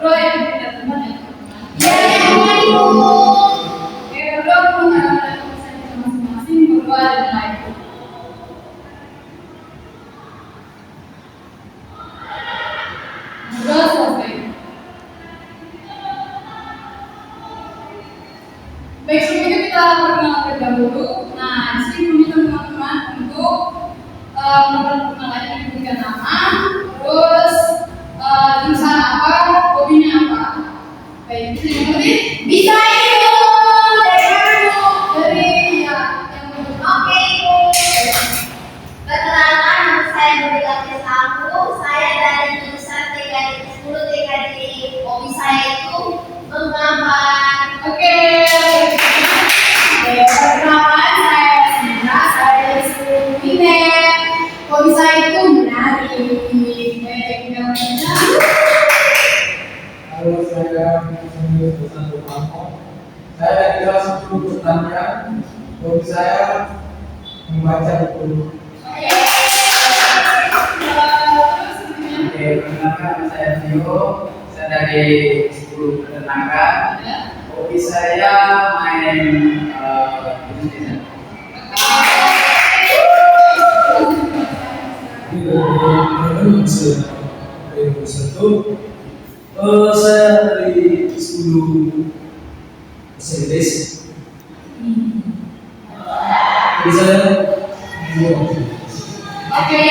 berdua yang tidak teman ya teman-teman. Oke, berdua mengharapkan keputusan kita masing-masing berdua dan lain. Berdua selesai. Baik, sebelum itu kita perkenalan terlebih dahulu. Nah, di sini meminta teman-teman untuk melakukan perkenalan yang diberikan nama, terus jurusan apa, hobinya apa. Baik, bisa dimengerti? Bisa itu Dari ya, yang betul. Oke Ibu. Perkenalkan, nama saya Nurila Kesamu. Saya dari jurusan TKJ 10 TKJ. Hobi saya itu menggambar. Oke, perkenalkan saya Sindra, saya dari sekolah Binet. Hobi saya itu menari. Baik, yang lainnya. Halo, saya Muhammad Hasan Rupamu. Saya dari kelas 10 pertanian. Hobi saya membaca buku. Oke, perkenalkan saya Tio. Saya dari 10 peternakan. Hobi saya main Indonesia. Saya dari 10 bahasa Inggris. Jadi saya Oke.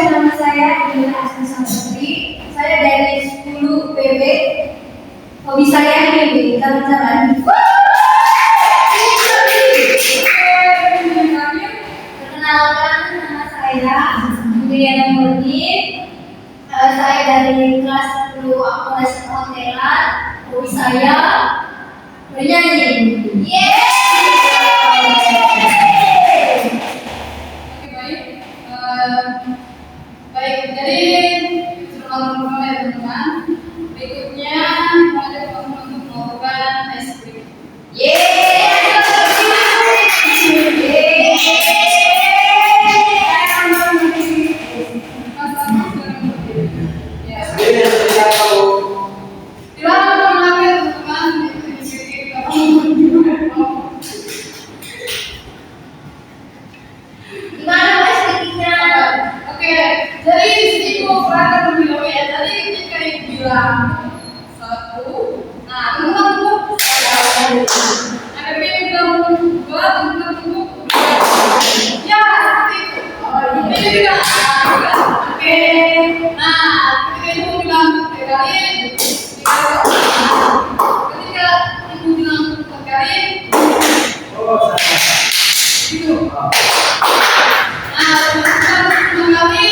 Nama saya Dina Asnisa Putri. Saya dari 10 PB. Hobi saya ini jalan-jalan. Perkenalkan, nama saya Juliana Murni. Saya dari kelas 10 akomodasi perhotelan. Hobi saya bernyanyi. Baik, jadi teman-teman ya teman-teman. Berikutnya ada teman-teman untuk melakukan icebreaker. Jadi di sini perhatikan dulu ya. Jadi ketika ibu bilang satu, nah teman-teman tunggu. Nah ketika ibu bilang dua, teman-teman tunggu. Ya seperti itu. Ini juga. Oke. Nah ketika ibu bilang tiga kali, ketika ibu bilang empat kali, gitu. Nah teman-teman lima kali.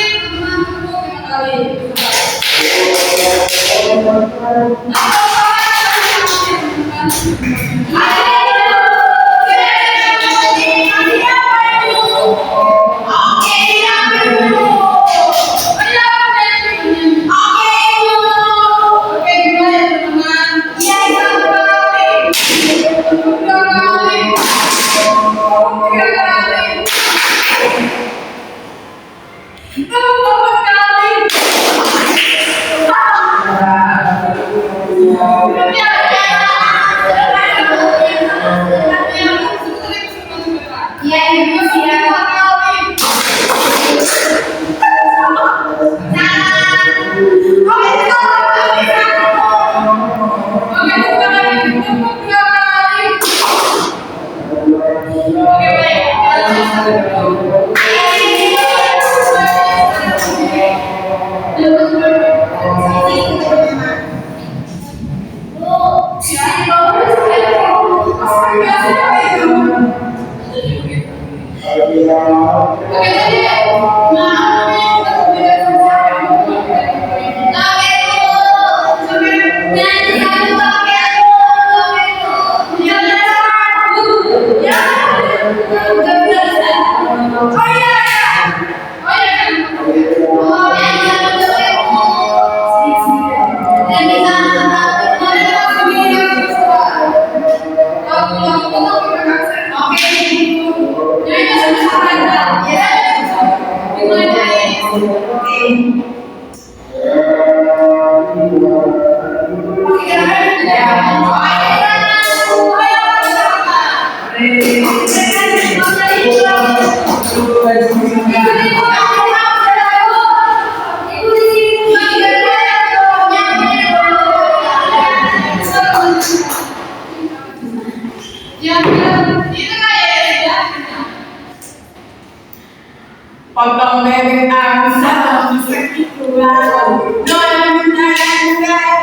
Potong bebek angsa segituan. Nona minta enggak,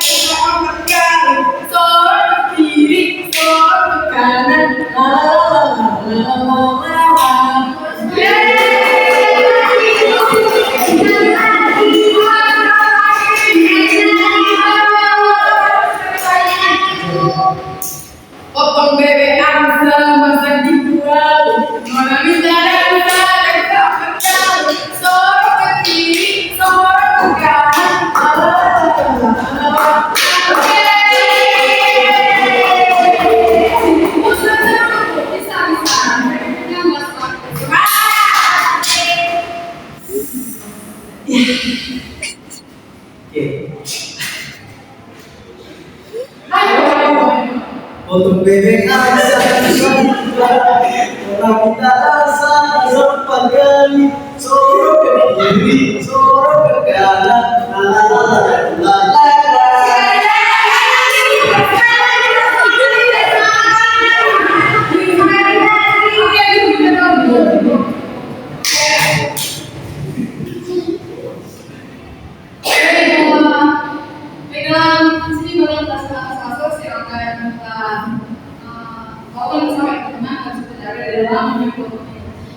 sor kiri, sor kanan, potong bebek angsa masak dijual. Nona minta sor ke kiri, sor ke kanan. Potong bebek angsa orang kita rasa sempat kali sorok ke kiri sorok ke kanan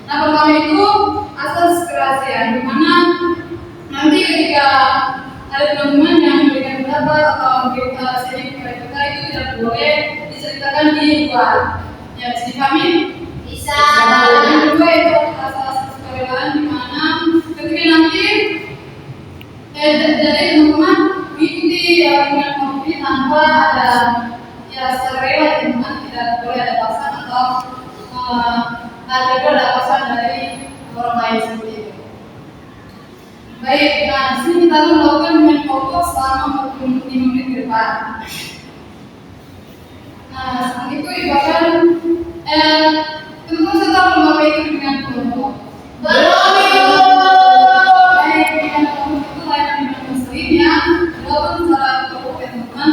Nah, pertama itu asas kerahasiaan, di mana nanti ketika ada teman-teman yang memberikan pendapat atau sharing kepada kita itu tidak boleh diceritakan di luar. Ya, bisa dipahami? Bisa. Yang kedua itu asas kesukarelawan, di mana ketika nanti jadi teman-teman mengikuti dengan kopi tanpa ada secara rela, teman-teman tidak boleh ada paksaan atau ada paksaan dari orang lain seperti itu. Baik, nah di sini kita akan melakukan dengan pokok selama 45 menit ke depan. Nah, seperti itu bahkan teman-teman saya tahu bahwa itu dengan kelompok. Baik, dengan kelompok itu layanan dengan muslim yang dilakukan secara kelompok ya teman-teman,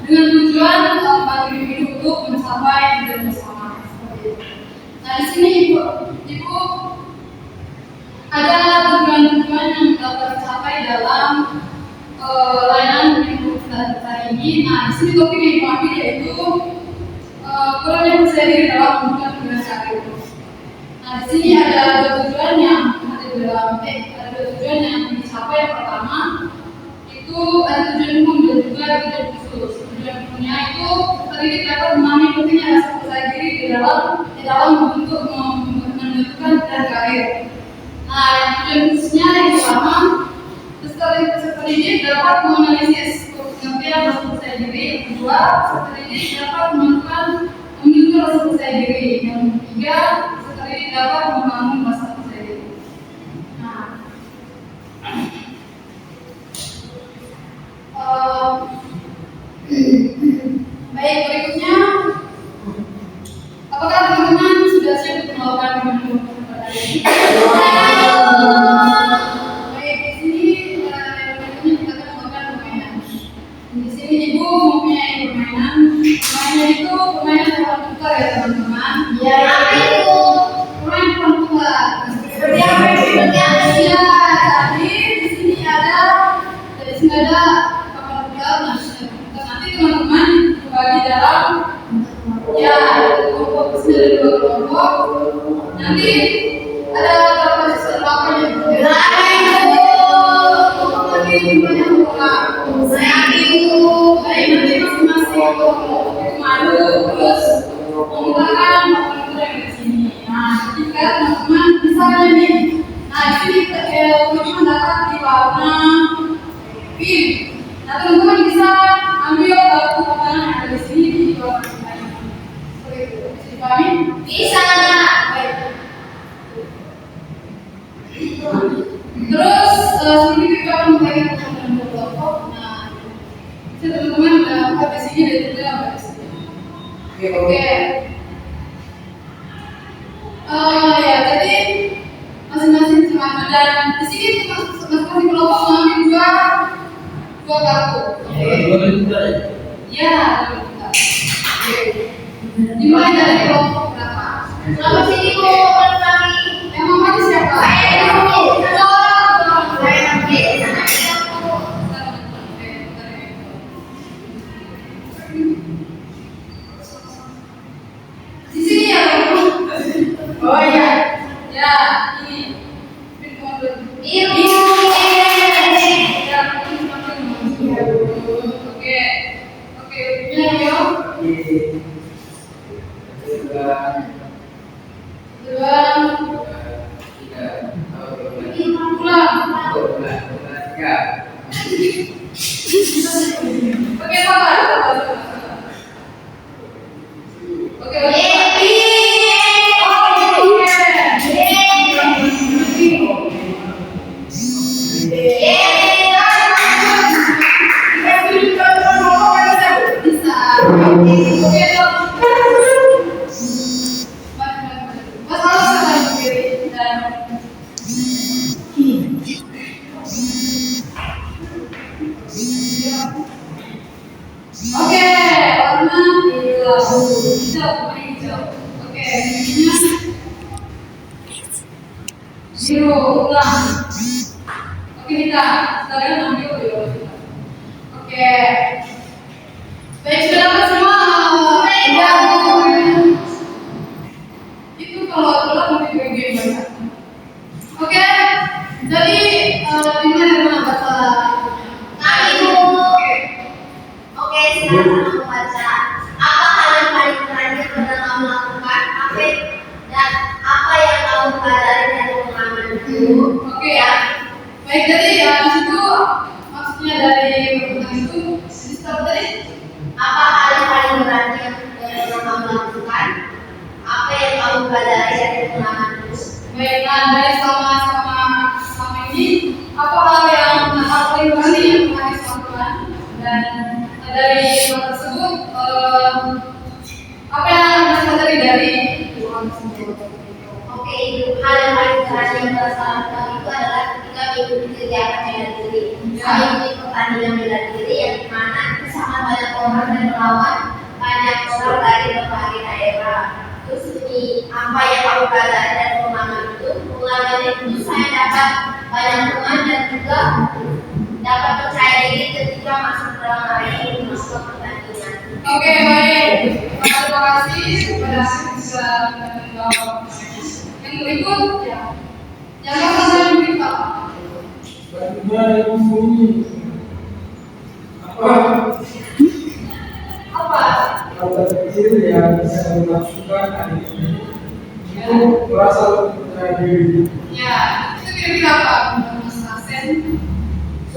dengan tujuan bagi individu untuk mencapai tujuan bersama. Seperti itu. Nah, di sini ibu ada tujuan-tujuan yang dapat dicapai dalam layanan yang kita hari ini. Nah, di sini topik yang diambil yaitu kurangnya percaya diri dalam melakukan tugas karir. Nah, di sini ada dua tujuan yang dicapai. Yang pertama itu ada tujuan umum dan juga tujuan khusus. Tujuan umumnya itu pendidik dapat memahami pentingnya rasa percaya diri di dalam untuk menentukan pilihan karir. Nah, yang tujuan khususnya yang pertama, peserta didik dapat menganalisis pengertian rasa percaya diri. Yang kedua, peserta didik dapat menentukan rasa percaya diri. Yang ketiga, peserta didik dapat membangun rasa percaya diri. Nah, baik, berikutnya, apakah teman-teman sudah siap untuk melakukan pembentukan pada hari ini? Baik, di sini berikutnya kita akan melakukan permainan. Di sini ibu mempunyai permainan. Permainan itu permainan hewan tukar ya teman-teman. Ya, itu. Permainan hewan tukar. Seperti apa? Ya, jadi di sini ada kamar tukar. Nanti teman-teman dibagi dalam ya kelompok kecil dari dua kelompok. Nanti ada beberapa siswa yang nanti jumlahnya berkurang. Baik, nanti masing-masing kelompok itu maju terus menggunakan nomor yang di sini. Nah, jika teman-teman misalnya nih, nah di sini teman-teman dapat di warna pink. Nah, teman-teman bisa ambil kartu makanan yang ada di sini di warna lain. Seperti itu. Bisa dipahami? Bisa. Baik. Terus seperti itu kita akan membagikan dalam dua kelompok. Nah, bisa teman-teman dapat di sini dan juga dapat di sini. Oke. Ya, jadi masing-masing maju dan di sini masing-masing kelompok mengambil dua kartu. Ya, dimulai dari kelompok berapa? Selamat sini Bu, lagi. Yang mama siapa? Saya dulu. lagi. Dua, Dua, tiga, pulang. tiga. Oke, sabar. Oke, Oke, warna hijau. Oke, biru, ulang. Oke, kita sekarang ambil biru. Oke, baik sudah dapat semua. Itu kalau itulah mungkin game banyak. Oke, jadi gimana baca? Oke, sekarang aku baca. Apa hal yang paling berani yang pernah kamu lakukan? Dan apa yang kamu pelajari dari pengalaman itu? Oke ya. Baik, jadi ya di situ maksudnya dari pertemuan itu stop tadi. Apa hal yang paling berani yang pernah kamu lakukan? Apa yang kamu pelajari dari pengalaman itu? Baik, nah dari sama ini apa hal yang paling berani yang pernah dilakukan dan dari hal tersebut apa yang Anda pelajari dari Tuhan tersebut? Oke, itu hal yang paling berani yang pernah saya lakukan itu adalah ketika mengikuti kegiatan bela diri. Saya mengikuti pertandingan bela diri yang dimana sangat banyak orang dan melawan banyak orang dari berbagai daerah. Terus ini apa yang kamu pelajari dari pengalaman itu? Pengalaman itu saya dapat banyak teman dan juga dapat percaya diri ketika masuk dalam arena masuk pertandingan. Oke, baik. Terima kasih kepada bisa menjawab. Yang berikut ya. Yang akan kita. Bagaimana yang bunyi? Apa? Kata kecil yang bisa dilakukan hari ini itu merasa percaya diri. Ya, itu kira-kira apa? Mas Hasan.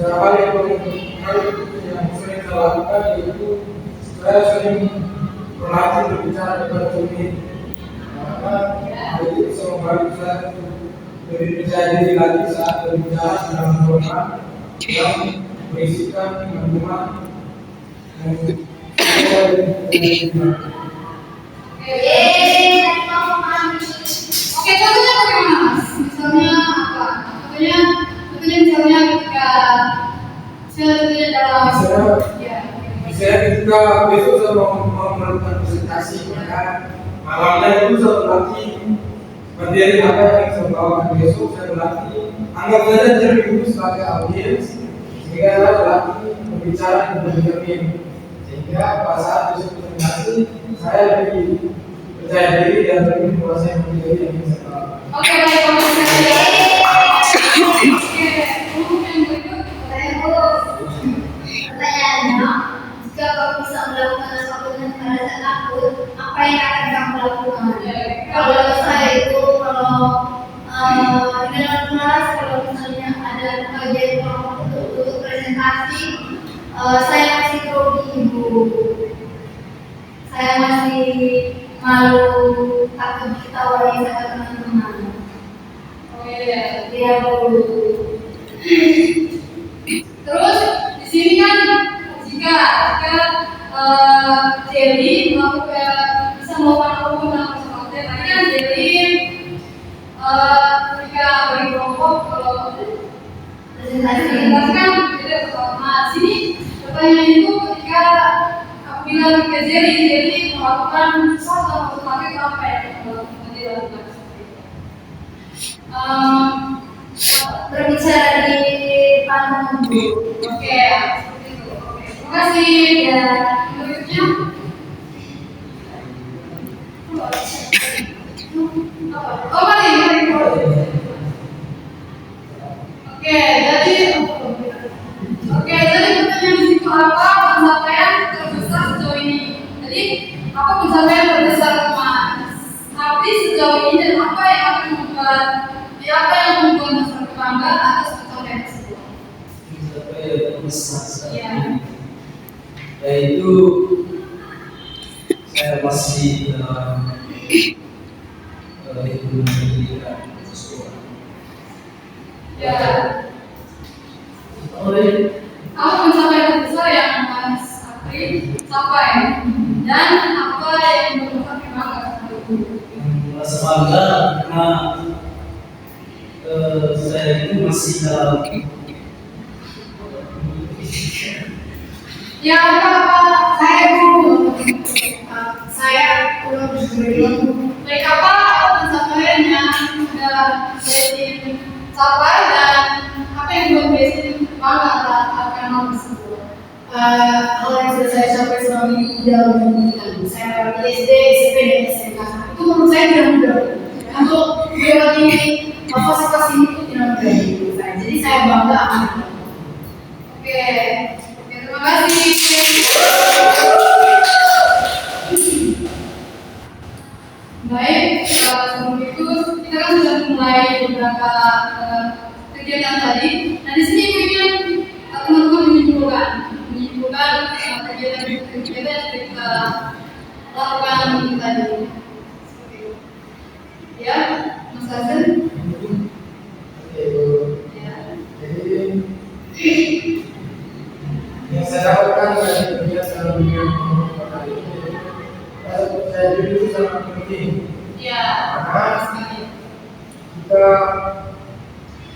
Hal yang sering saya lakukan yaitu saya sering berlatih berbicara depan cermin. Maka hal itu bisa membantu saya untuk lebih percaya diri lagi saat berbicara dalam program yang berisikan pengumuman dan Oke, contohnya bagaimana, Mas? Misalnya apa? Misalnya ketika saya dalam ya. saya ketika besok saya mau melakukan presentasi, maka malamnya itu saya berlatih materi apa yang saya bawakan besok. Saya berlatih anggap saja cermin itu sebagai audiens, sehingga saya berlatih berbicara dengan cermin, sehingga pada saat besok presentasi saya lebih percaya diri dan lebih menguasai materi yang saya bawakan. Oke, baik, kalau misalnya oke, yang berikut Pertanyaannya, jika kamu bisa melakukan sesuatu dengan pada saat takut, apa yang akan kamu lakukan? Kalau saya itu, kalau di dalam kelas, kalau misalnya ada bagian kelompok untuk presentasi, saya masih grogi ibu, saya masih malu, takut diketawain sama teman-teman. oh iya. Dia malu. Terus di sini kan jika Jelly melakukan bisa melakukan apapun dalam pertemuan tadi kan Jelly ketika bagi kelompok kalau presentasi kan beda pertama. Sini pertanyaan itu ketika aku bilang ke Jelly melakukan sesuatu atau apa yang dilakukan? Berbicara di panggung. Oke, seperti itu. Oke, terima kasih. Ya, berikutnya. Oh, mari. Oke, jadi pertanyaan di situ apa pencapaian terbesar sejauh ini? Jadi apa pencapaian terbesar Mas? Tapi sejauh ini dan apa yang akan membuat Mas berbangga atas pencapaian tersebut? Pencapaian terbesar saat Iya. ini, yaitu saya masih dalam lingkungan pendidikan sekolah. Ya. Oleh Apa pencapaian terbesar yang Mas Apri capai dan apa yang membuat Mas bangga saat itu? merasa bangga karena saya itu masih dalam Ya, apa saya dulu? Saya belum baik apa pencapaian yang sudah Besin capai dan apa yang membuat Besin bangga akan hal tersebut? Hal yang sudah saya capai selama ini dalam pendidikan. Saya dari SD, SMP, dan SMK. Itu menurut saya tidak mudah. Untuk melewati fase-fase ini itu tidak mudah bagi saya. Jadi saya bangga akan itu. Oke, terima kasih. Baik, sebelum itu kita kan sudah mulai beberapa kegiatan tadi. Nah di sini ibu ingin teman-teman menyimpulkan kegiatan yang sudah kita lakukan tadi. Seperti itu. Ya, Mas Hasan. Ya. Jadi yang saya dapatkan dari kegiatan dunia kali ini, saya diri itu sangat penting Ya, karena sekali. kita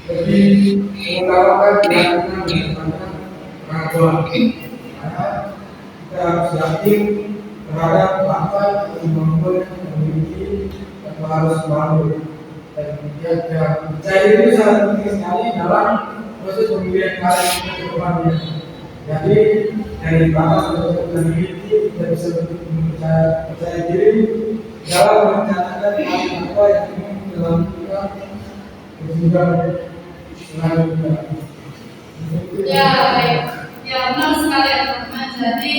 lebih mengutamakan keyakinan daripada pengakuan. Karena kita harus yakin terhadap apa yang kemampuan yang kita miliki dan harus malu. Dan percaya diri itu sangat penting sekali dalam proses pemilihan karir kita ke depannya. Jadi dari batas yang kita miliki, kita bisa percaya diri dalam merencanakan apa yang ingin kita lakukan dan juga selanjutnya. Ya, baik. Ya, benar sekali ya teman-teman. Jadi,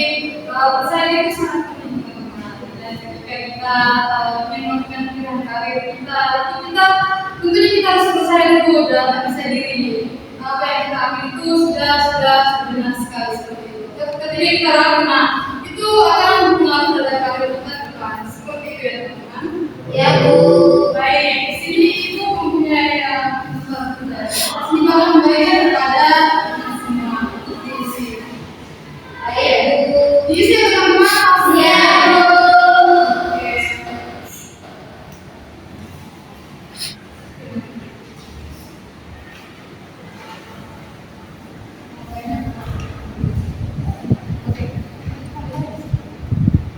percaya diri itu sangat penting teman-teman. Dan ketika kita melakukan pilihan karir kita, tentunya kita harus percaya dulu dalam bisa diri. Apa yang kita ambil itu sudah benar sekali seperti itu. Ketika kita ragu, itu akan mempengaruhi terhadap karir kita ke depan. Seperti itu ya teman-teman. Ya, Bu. Baik, di sini ibu mempunyai ini bakal membayar kepada semua diisi. Ayo, Bu. Diisi teman-teman. Ya, Bu. Oke.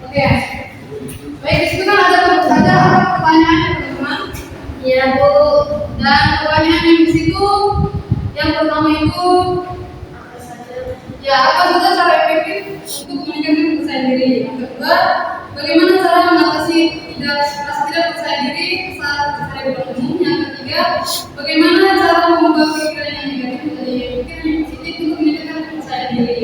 Oke. Baik, di situ kan ada pertanyaan ya teman-teman. Ya, Bu. Dan pertanyaan yang di situ yang pertama itu Apa saja? ya apa saja cara efektif untuk meningkatkan kepercayaan diri. Yang kedua, bagaimana cara mengatasi rasa tidak percaya diri saat berbicara di depan umum. Yang ketiga, bagaimana cara mengubah pikiran yang negatif menjadi pikiran yang positif untuk meningkatkan kepercayaan diri.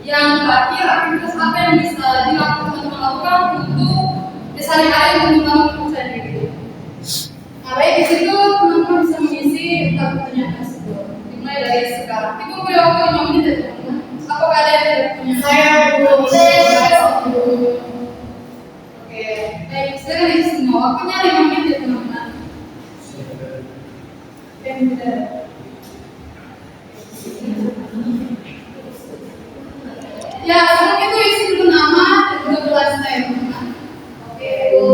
Yang terakhir, aktivitas apa yang bisa dilakukan teman-teman lakukan untuk sehari-hari untuk membangun kepercayaan diri. Nah, baik di situ teman-teman bisa mengisi pertanyaan tersebut. Dimulai dari sekarang. Ibu boleh waktu 5 menit ya teman-teman. Apakah ada yang tidak punya? Saya belum Oke, baik. Silakan isi semua. Waktunya 5 menit ya teman-teman. Oke, mudah. Ya, sebelum itu isi dulu nama dan juga kelas saya teman-teman. Oke, Bu.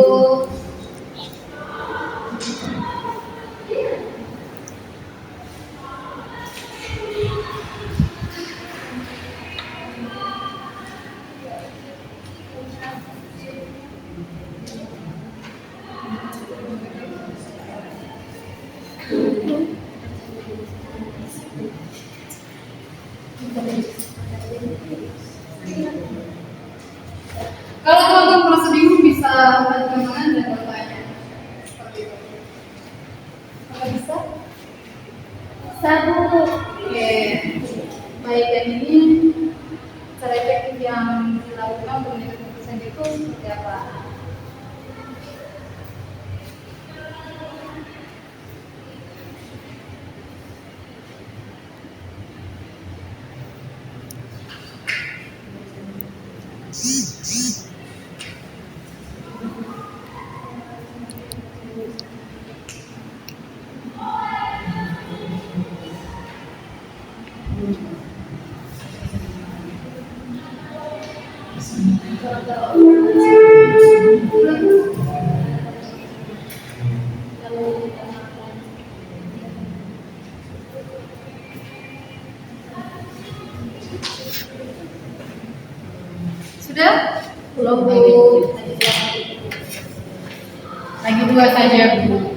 seperti apa? Sudah? Belum Bu. Lagi 2 saja, Bu.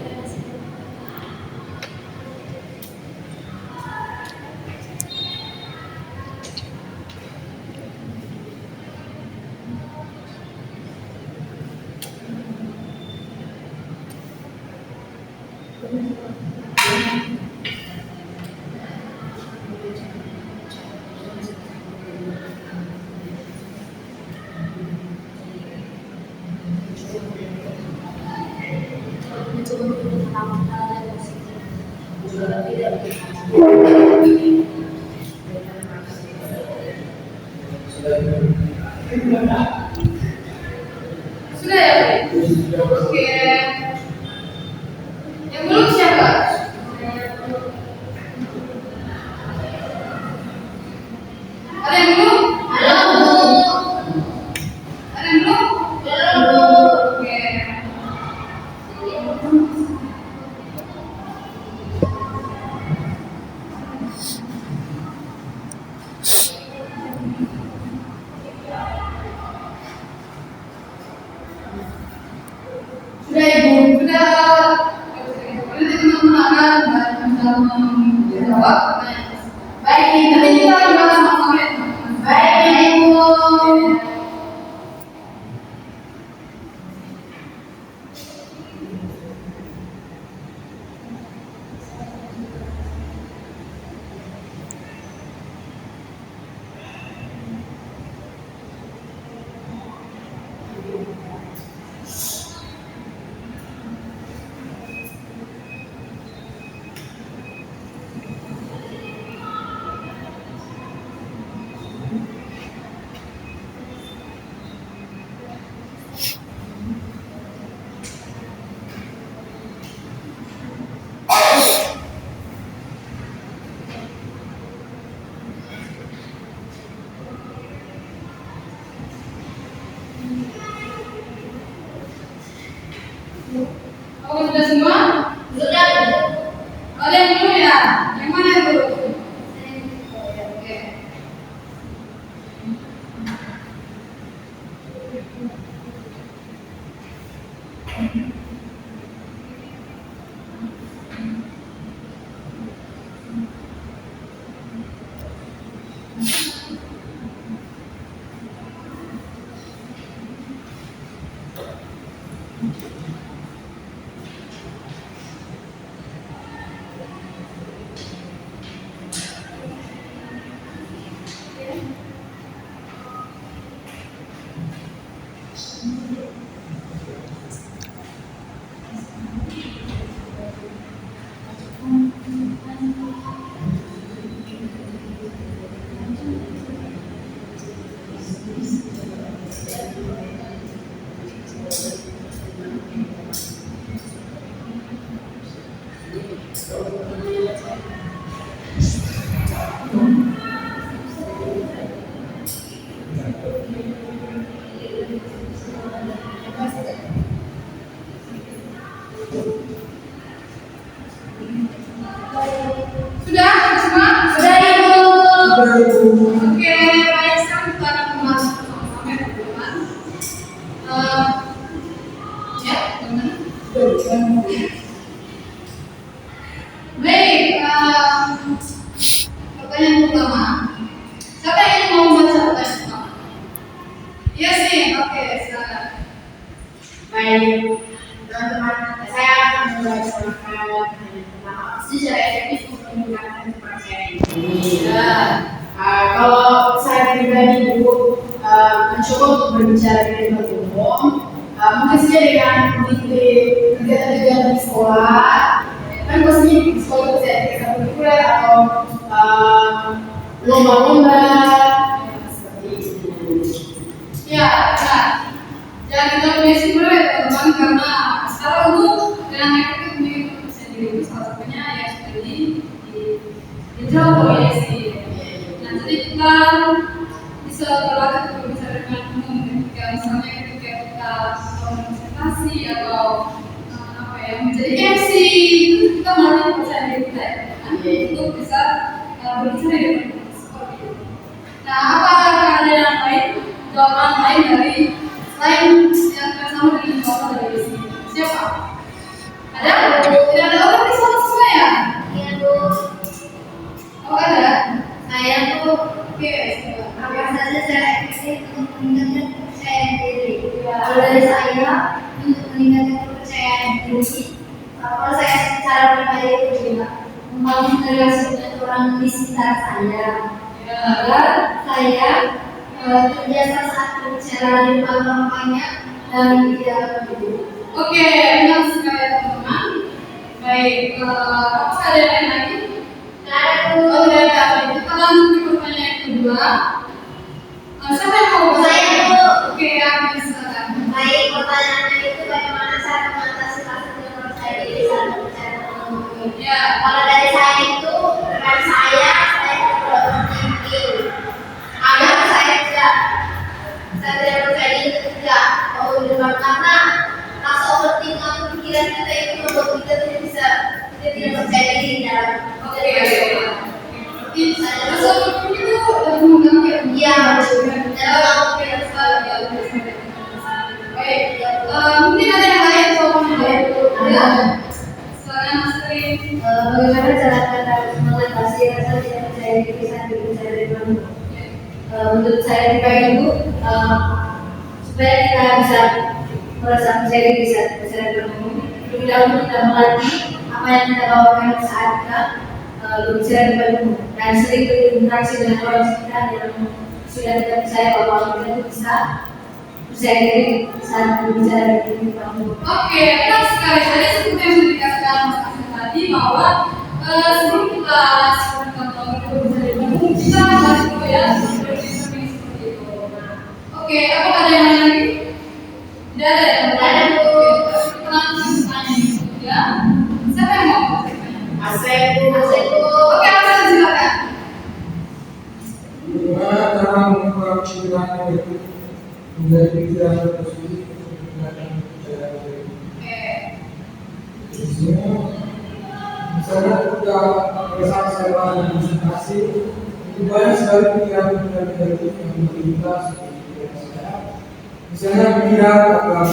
Mencoba untuk menanamkan hal yang positif. Juga tidak Sudah ya, Bu? Oke. Yang belum siapa? Ada yang belum? Halo Bu. Ada yang belum? Belum. Oke. Sudah Ibu, sudah. Nanti teman-teman akan bisa menjawab. Baik, nanti kita bahas sama-sama ya, teman-teman. Baik Bu. Oke, sudah semua? Sudah Bu. Ada yang belum ya? Yang mana yang belum? Oke. Sudah semua? Sudah Ibu. Oke, baik, sekarang kita akan membahas sama-sama ya, teman-teman. Ya, teman-teman. Baik, pertanyaan pertama. Siapa yang ingin mau membaca pertanyaan pertama? Iya sih, oke, silakan. Baik, teman-teman, saya akan membacakan pertanyaan pertama. Secara efektif untuk meningkatkan kepercayaan diri. Ya. Kalau saya pribadi Bu, mencoba untuk berbicara di depan umum, mungkin saja dengan mengikuti kegiatan-kegiatan di sekolah, kan pastinya di sekolah itu ada ekstrakurikuler atau lomba-lomba seperti itu. Ya, nah, jangan kita punya simulasi teman-teman, karena secara umum dengan efektif memiliki sendiri itu salah satunya ya seperti dijawab oleh si. Nah, jadi kita bisa berlatih untuk berbicara dengan umum ketika misalnya ketika kita presentasi atau apa ya menjadi MC, itu kita melatih kepercayaan diri kita untuk bisa berbicara dengan umum seperti itu. Nah, apakah ada yang lain, jawaban lain dari selain yang bersama dengan jawaban dari sini? Siapa? Ada? Tidak ada orang di sana semua ya? Iya Bu. Oh ada? Saya tuh Oke, apa saja cara efektif untuk meningkatkan kepercayaan diri. Kalau dari saya untuk meningkatkan kepercayaan diri, kalau saya secara pribadi itu juga membangun relasi dengan orang di sekitar saya, agar saya terbiasa saat berbicara di depan orang banyak dan tidak begitu. Oke, benar sekali teman-teman. Baik, apakah ada yang lain lagi? Oh, tidak ada. Kita lanjut ke pertanyaan kedua. Siapa yang mau Saya dulu. Oke, ya, silakan. Baik, pertanyaannya itu bagaimana cara mengatasi rasa tidak percaya diri saat berbicara dengan umum? Ya, Kalau dari saya itu, rekan saya tidak overthinking. Agar saya tidak percaya diri tidak overthinking, karena rasa overthinking atau pikiran kita itu membuat kita tidak percaya diri dalam oke. Rasa itu mengganggu. Iya, Dalam pikiran sekali ya. Baik, mungkin ada yang lain jawaban yang lain? Ada. Silakan Mas Tri. bagaimana cara kita mengatasi rasa tidak percaya diri saat berbicara dengan umum? Menurut saya pribadi Bu, supaya kita bisa merasa percaya diri saat berbicara dengan umum, terlebih dahulu kita melatih apa yang kita bawakan saat kita berbicara di depan umum dan sering berinteraksi dengan orang sekitar yang sudah kita percaya bahwa kita itu bisa percaya diri saat berbicara di depan umum. Oke, benar sekali. Tadi seperti yang sudah dikatakan Mas Asif tadi bahwa sebelum kita berbicara di umum, kita harus dulu ya seperti itu. Oke, apakah ada yang lain lagi? Tidak ada ya? Tidak ada, Bu. Langsung bertanya ya. Siapa yang mau bertanya? Asep Bu. Oke, Asep silakan. Bagaimana cara mengubah pikiran itu menjadi pikiran positif untuk meningkatkan kepercayaan diri? Oke. Misalnya ketika pada saat saya melakukan presentasi, itu banyak sekali pikiran-pikiran negatif yang melintas seperti pikiran saya. Misalnya pikiran akan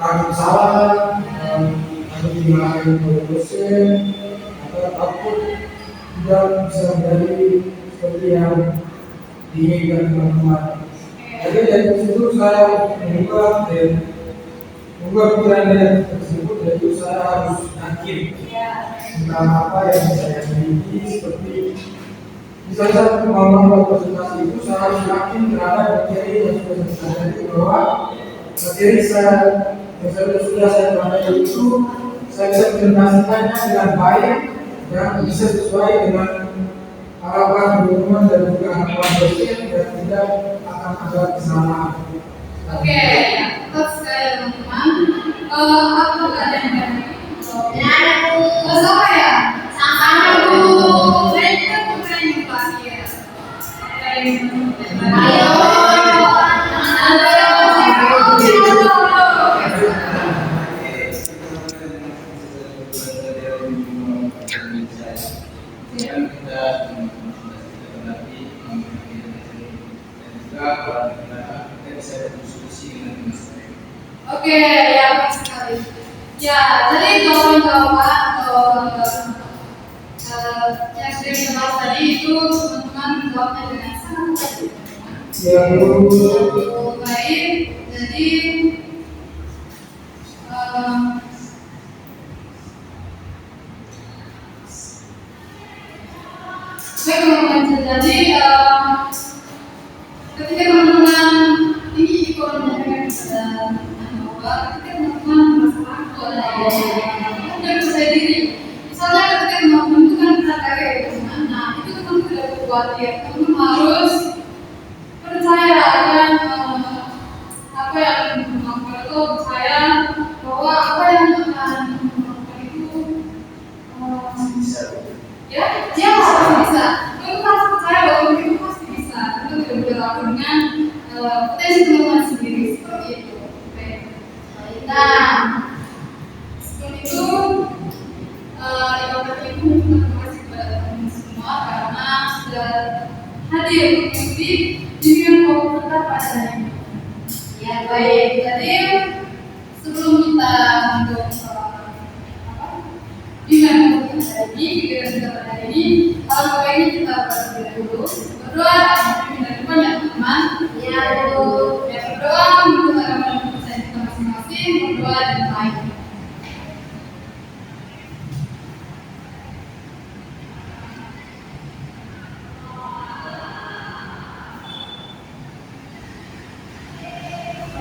takut salah, atau dimarahin oleh dosen, atau takut tidak bisa menjadi seperti yang diinginkan teman-teman. Jadi dari situ saya mengubah pikiran negatif tersebut, yaitu saya harus yakin tentang apa yang saya miliki. Seperti misalnya saya melakukan presentasi itu, saya harus yakin terhadap materi yang sudah saya jadi, bahwa materi yang sudah saya pelajari itu saya bisa presentasikannya dengan baik dan bisa sesuai dengan harapan teman-teman dan juga harapan dosen dan tidak akan ada kesalahan. Oke, tetap sekali teman-teman. Apakah ada yang lain? Tidak ada Bu. Siapa ya? Sama Bu. Saya juga bukan yang terakhir. Ayo. Oke, ya baik sekali. Ya, jadi jawaban-jawaban yang sudah kita bahas tadi itu teman-teman jawabnya dengan sangat baik. Baik, jadi baik teman-teman, jadi ketika teman-teman apa yang dilakukan itu percaya bahwa apa yang akan dilakukan itu ya dia harus bisa. Kamu harus percaya bahwa itu pasti bisa. Itu tidak berlaku dengan potensi teman sendiri seperti itu. Nah, Sebelum itu, ibadah itu terima kasih kepada teman semua karena sudah hadir mengikuti bimbingan komputer pada hari ini. Ya baik, jadi sebelum kita untuk bimbingan komputer hari ini, pikiran kita pada hari ini, kalau ini kita berdoa dulu. Berdoa dan banyak teman. ya dulu. Ya berdoa untuk agama dan kepercayaan kita masing-masing, berdoa dan baik.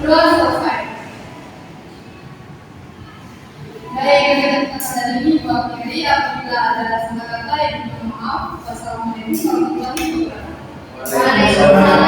Berdoa selesai. Baik, kegiatan kita pada hari ini diwakili apabila ada salah kata yang mohon maaf. Wassalamualaikum warahmatullahi wabarakatuh. Waalaikumsalam